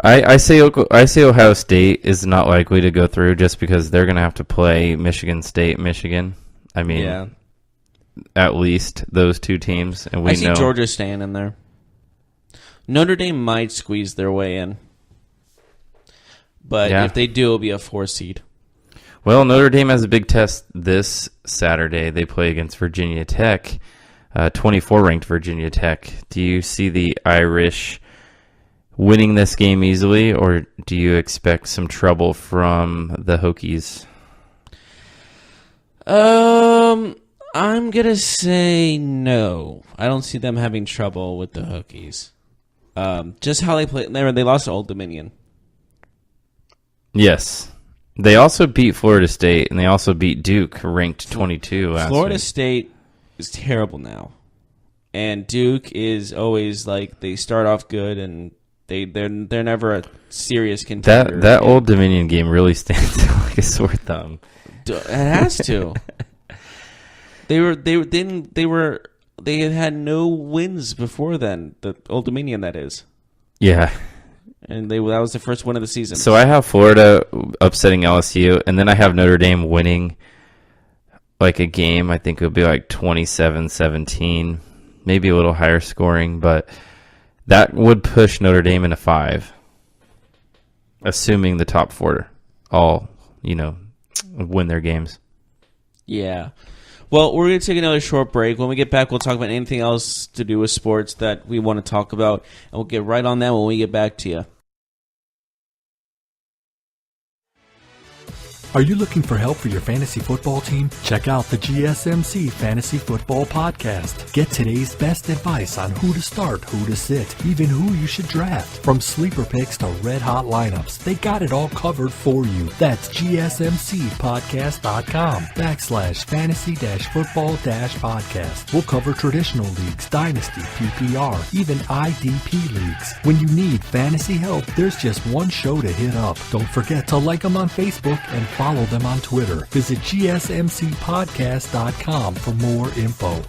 I say Ohio State is not likely to go through just because they're going to have to play Michigan State, Michigan. I mean, at least those 2 teams, and I see Georgia staying in there. Notre Dame might squeeze their way in, but if they do, it'll be a 4 seed. Well, Notre Dame has a big test this Saturday. They play against Virginia Tech, 24-ranked Virginia Tech. Do you see the Irish winning this game easily, or do you expect some trouble from the Hokies? I'm going to say no. I don't see them having trouble with the Hokies. Just how they play. They lost to Old Dominion. Yes. They also beat Florida State, and they also beat Duke, ranked 22 last Florida week. State is terrible now. And Duke is always they start off good, and they're never a serious contender. That Old Dominion game really stands out like a sore thumb. It has to. They had had no wins before then. The Old Dominion, that is. Yeah. And that was the first win of the season. So I have Florida upsetting LSU, and then I have Notre Dame winning a game. I think it would be 27-17, maybe a little higher scoring, but that would push Notre Dame into 5, assuming the top 4 all, win their games. Yeah. Well, we're going to take another short break. When we get back, we'll talk about anything else to do with sports that we want to talk about, and we'll get right on that when we get back to you. Are you looking for help for your fantasy football team? Check out the GSMC Fantasy Football Podcast. Get today's best advice on who to start, who to sit, even who you should draft. From sleeper picks to red-hot lineups, they got it all covered for you. That's gsmcpodcast.com/fantasy-football-podcast. We'll cover traditional leagues, dynasty, PPR, even IDP leagues. When you need fantasy help, there's just one show to hit up. Don't forget to like them on Facebook and follow them on Twitter. Visit gsmcpodcast.com for more info.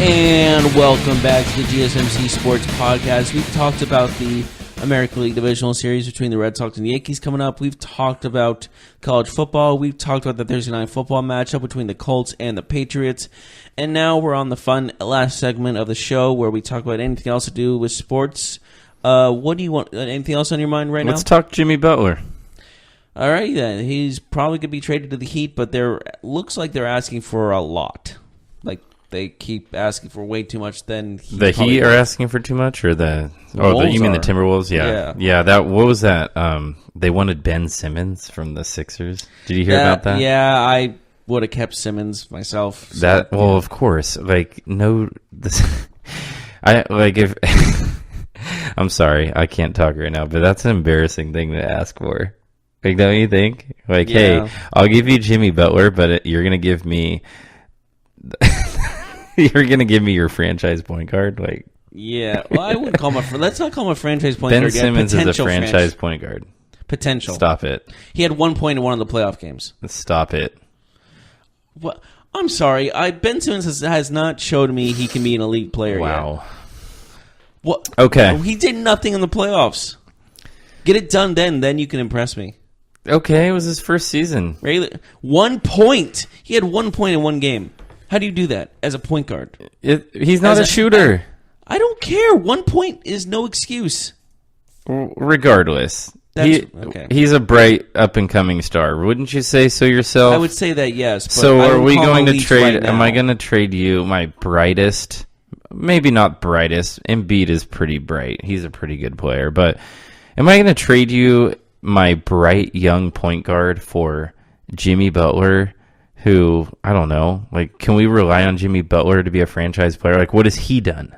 And welcome back to the GSMC Sports Podcast. We've talked about the American League Divisional Series between the Red Sox and the Yankees coming up. We've talked about college football. We've talked about the Thursday night football matchup between the Colts and the Patriots. And now we're on the fun last segment of the show where we talk about anything else to do with sports. What do you want? Anything else on your mind right now? Let's talk Jimmy Butler. All right, then. He's probably going to be traded to the Heat, but looks like they're asking for a lot. Like, they keep asking for way too much. Then the Heat are asking for too much, or you mean the Timberwolves? Yeah. What was that? They wanted Ben Simmons from the Sixers. Did you hear about that? Yeah, I would have kept Simmons myself. Of course. Like, no, if I'm sorry, I can't talk right now, but that's an embarrassing thing to ask for. Like, don't you think? Like, hey, I'll give you Jimmy Butler, but you're gonna give me your franchise point guard. Like, yeah. Well, I wouldn't call him let's not call him a franchise point guard. Ben Simmons is a franchise point guard. Potential. Stop it. He had 1 point in one of the playoff games. Stop it. What? I'm sorry. Ben Simmons has not showed me he can be an elite player yet. Wow. What? Okay. He did nothing in the playoffs. Get it done then you can impress me. Okay, it was his first season. Really? 1 point. He had 1 point in one game. How do you do that as a point guard? He's not a shooter. I don't care. 1 point is no excuse. Regardless. Okay. He's a bright up-and-coming star. Wouldn't you say so yourself? I would say that, yes. But so are we going to trade... Right, am I going to trade you my brightest... Maybe not brightest. Embiid is pretty bright. He's a pretty good player. But am I going to trade you my bright young point guard for Jimmy Butler, who, I don't know, like, can we rely on Jimmy Butler to be a franchise player? Like, what has he done?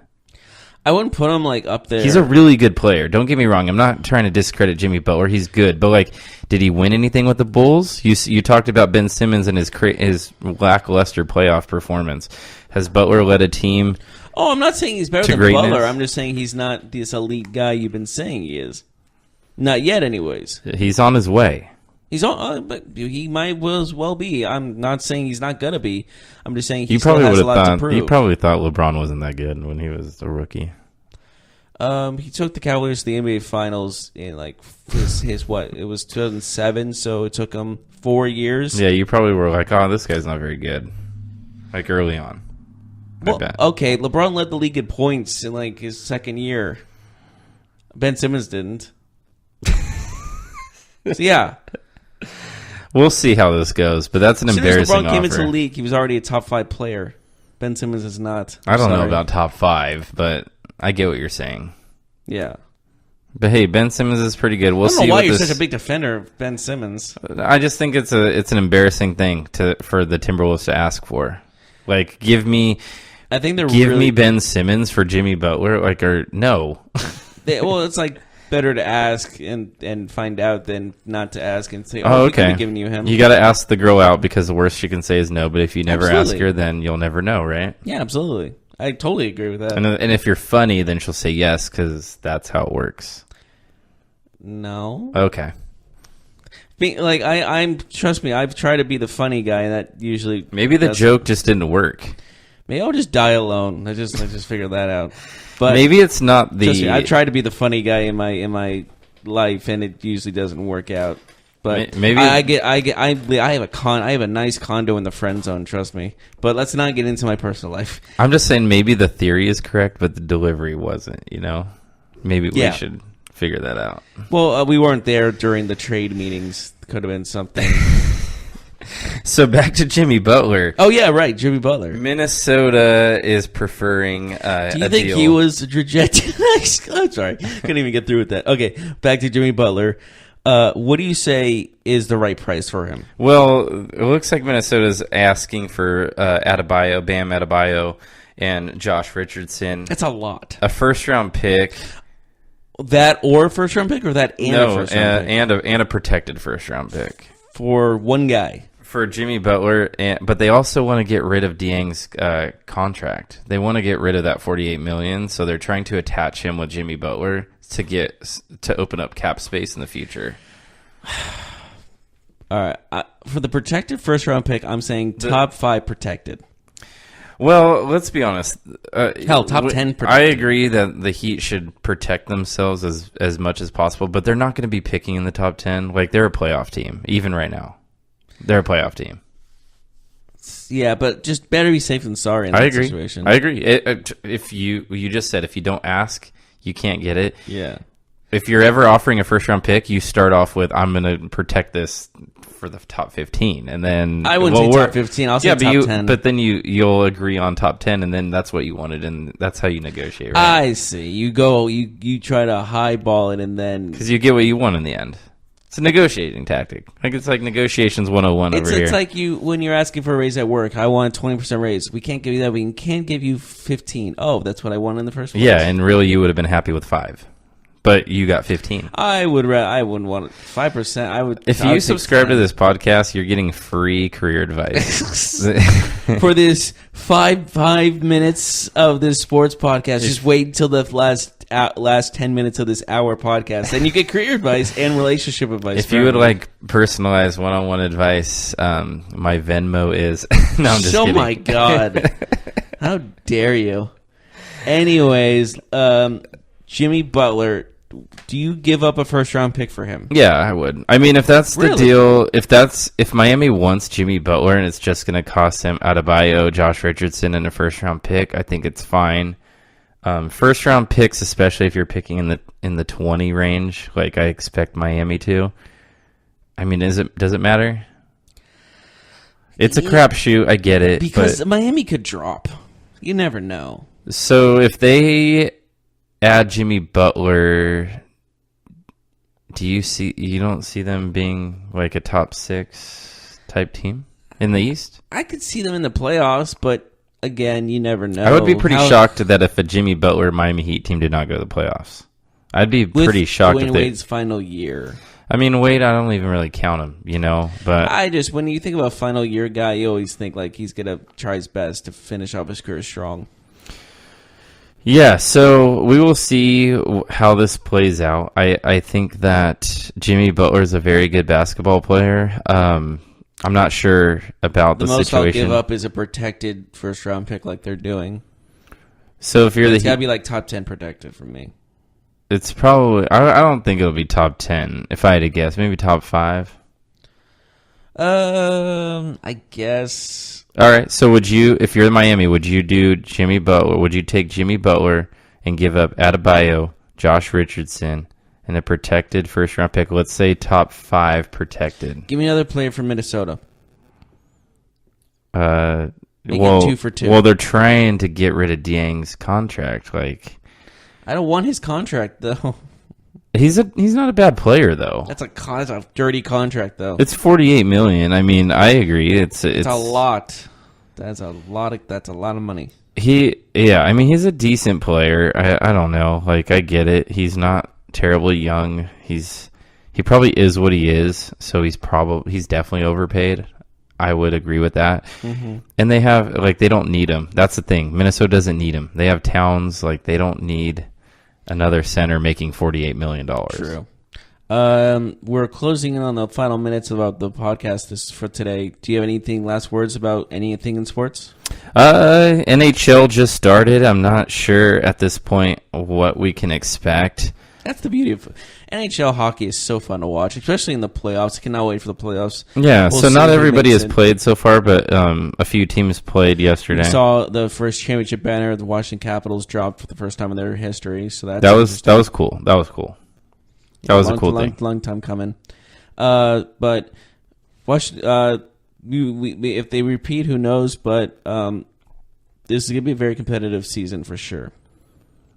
I wouldn't put him, like, up there. He's a really good player. Don't get me wrong. I'm not trying to discredit Jimmy Butler. He's good. But, like, did he win anything with the Bulls? You talked about Ben Simmons and his lackluster playoff performance. Has Butler led a team... Oh, I'm not saying he's better than greatness? Butler. I'm just saying he's not this elite guy you've been saying he is. Not yet, anyways. He's on his way. He's on, but he might as well be. I'm not saying he's not gonna be. I'm just saying he You still probably has would a have lot to thought. prove. You probably thought LeBron wasn't that good when he was a rookie. He took the Cavaliers to the NBA Finals in like his what? It was 2007, so it took him 4 years. Yeah, you probably were like, "Oh, this guy's not very good." Like early on. Well, okay, LeBron led the league in points in like his second year. Ben Simmons didn't. So yeah, we'll see how this goes, but that's an embarrassing as LeBron offer. came into the league, he was already a top 5 player. Ben Simmons is not. I don't know about top 5, but I get what you're saying. Yeah. But hey, Ben Simmons is pretty good. We'll see. I don't know why you're such a big defender of Ben Simmons. I just think it's an embarrassing thing for the Timberwolves to ask for. Like, give me Ben Simmons for Jimmy Butler. Like, or no. Well, it's like better to ask and find out than not to ask and say, okay. We could be giving you him. You got to ask the girl out because the worst she can say is no. But if you never Absolutely. ask her, then you'll never know, right? Yeah, absolutely. I totally agree with that. And if you're funny, then she'll say yes because that's how it works. No. Okay. Like I'm trust me, I've tried to be the funny guy, and that usually maybe the joke just didn't work. Maybe I'll just die alone. I just figured that out. But maybe it's not the. Trust me, I tried to be the funny guy in my life, and it usually doesn't work out. But maybe I have a nice condo in the friend zone. Trust me. But let's not get into my personal life. I'm just saying maybe the theory is correct, but the delivery wasn't. You know, maybe we should figure that out. Well, we weren't there during the trade meetings. Could have been something. So back to Jimmy Butler. Oh yeah, right, Jimmy Butler. Minnesota is preferring. Do you think he was rejected? I'm sorry, couldn't even get through with that. Okay, back to Jimmy Butler. What do you say is the right price for him? Well, it looks like Minnesota's asking for Bam Adebayo, and Josh Richardson. That's a lot. A first-round pick. That or a first-round pick, or that and a first-round pick? and a protected first-round pick. For one guy. For Jimmy Butler, but they also want to get rid of Dieng's contract. They want to get rid of that $48 million, so they're trying to attach him with Jimmy Butler to open up cap space in the future. All right. For the protected first-round pick, I'm saying top 5 protected. Well, let's be honest. Hell, top 10 I protected. agree that the Heat should protect themselves as much as possible, but they're not going to be picking in the top 10. Like, they're a playoff team, even right now. They're a playoff team. Yeah, but just better be safe than sorry in that situation. I agree. If you just said if you don't ask, you can't get it. Yeah. If you're ever offering a first-round pick, you start off with, I'm going to protect this for the top 15, and then I wouldn't say top 15. I'll say top 10. But then you'll agree on top 10, and then that's what you wanted, and that's how you negotiate, right? I see. You try to highball it, and then Because you get what you want in the end. It's a negotiating tactic. Like it's like negotiations 101 over here. It's like when you're asking for a raise at work. I want a 20% raise. We can't give you that. We can't give you 15. Oh, that's what I wanted in the first place. Yeah, and really you would have been happy with 5. But you got 15. I wouldn't want 5%. I would. If you subscribe to this podcast, you're getting free career advice. For this five minutes of this sports podcast, just wait until the last 10 minutes of this hour podcast, and you get career advice and relationship advice. If you would like personalized one-on-one advice, my Venmo is. No, I'm just kidding. Oh my god! How dare you? Anyways, Jimmy Butler. Do you give up a first-round pick for him? Yeah, I would. I mean, if that's the deal, if Miami wants Jimmy Butler and it's just going to cost him Adebayo, Josh Richardson, and a first-round pick, I think it's fine. First-round picks, especially if you're picking in the 20 range, like I expect Miami to. I mean, does it matter? It's a crapshoot. I get it, because Miami could drop. You never know. So if they add Jimmy Butler, you don't see them being like a top 6 type team in the East? I could see them in the playoffs, but again, you never know. I would be pretty shocked that if a Jimmy Butler Miami Heat team did not go to the playoffs. I'd be pretty shocked if Wade's final year. I mean, Wade, I don't even really count him, but when you think about a final year guy, you always think like he's gonna try his best to finish off his career strong. Yeah, so we will see how this plays out. I think that Jimmy Butler is a very good basketball player. I'm not sure about the situation. The most I'll give up is a protected first-round pick like they're doing. So if you're it's got to be like top 10 protected for me. It's probably... I don't think it'll be top 10, if I had to guess. Maybe top 5? I guess... All right, so if you're in Miami, would you do Jimmy Butler? Would you take Jimmy Butler and give up Adebayo, Josh Richardson, and a protected first-round pick? Let's say top 5 protected. Give me another player from Minnesota. Make it 2 for 2. Well, they're trying to get rid of Dieng's contract. Like, I don't want his contract though. He's not a bad player though. That's a dirty contract though. It's $48 million. I mean, I agree. It's a lot. That's a lot of money. I mean, he's a decent player. I don't know. Like, I get it. He's not terribly young. He probably is what he is. So he's definitely overpaid. I would agree with that. Mm-hmm. And they don't need him. That's the thing. Minnesota doesn't need him. They have Towns. Like, they don't need another center making $48 million. True. We're closing in on the final minutes about the podcast for today. Do you have last words about anything in sports? NHL just started. I'm not sure at this point what we can expect. That's the beauty of NHL hockey. Is so fun to watch, especially in the playoffs. I cannot wait for the playoffs. Yeah, so not everybody has played so far, but a few teams played yesterday. We saw the first championship banner of the Washington Capitals dropped for the first time in their history. So that was cool. That was cool. That was a cool thing. Long time coming. But if they repeat, who knows? But this is going to be a very competitive season for sure.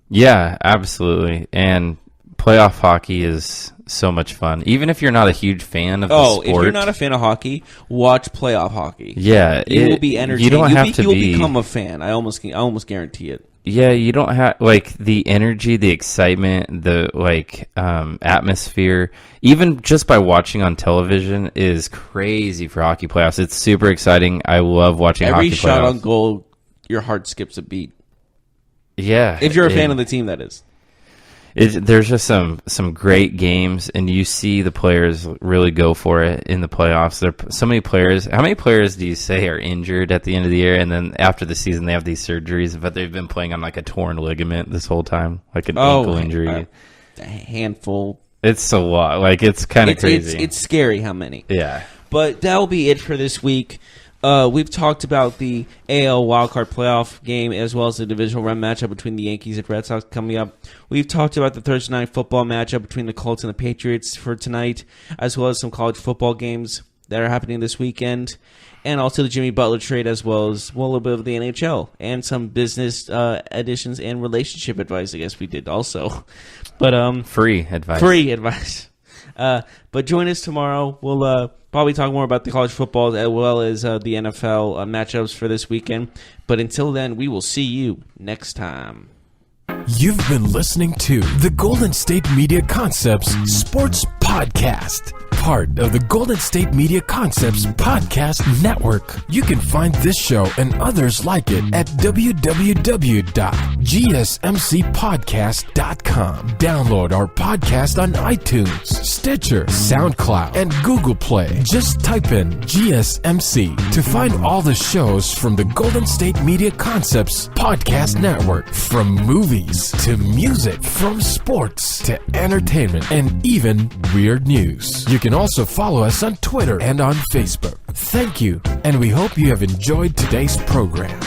Yeah, absolutely. And playoff hockey is so much fun. Even if you're not a huge fan of the sport. If you're not a fan of hockey, watch playoff hockey. Yeah. You will be entertained. You don't have to You'll become a fan. I almost guarantee it. Yeah, you don't have the energy, the excitement, the atmosphere. Even just by watching on television is crazy for hockey playoffs. It's super exciting. I love watching hockey playoffs. Every shot on goal, your heart skips a beat. Yeah. If you're a fan of the team, that is. There's just some great games, and you see the players really go for it in the playoffs. There are so many players. How many players do you say are injured at the end of the year, and then after the season they have these surgeries, but they've been playing on like a torn ligament this whole time, like an ankle injury? A handful. It's a lot. Like, it's kind of crazy. It's scary how many. Yeah. But that'll be it for this week. We've talked about the AL wildcard playoff game as well as the divisional round matchup between the Yankees and Red Sox coming up. We've talked about the Thursday night football matchup between the Colts and the Patriots for tonight, as well as some college football games that are happening this weekend, and also the Jimmy Butler trade, as well as a little bit of the NHL and some business additions and relationship advice. I guess we did also, but free advice. Free advice. But join us tomorrow. We'll probably talk more about the college football as well as the NFL matchups for this weekend. But until then, we will see you next time. You've been listening to the Golden State Media Concepts Sports Podcast, part of the Golden State Media Concepts Podcast Network. You can find this show and others like it at www.gsmcpodcast.com. Download our podcast on iTunes, Stitcher, SoundCloud, and Google Play. Just type in GSMC to find all the shows from the Golden State Media Concepts Podcast Network, from movies to music, from sports to entertainment, and even weird news. You can also follow us on Twitter and on Facebook. Thank you, and we hope you have enjoyed today's program.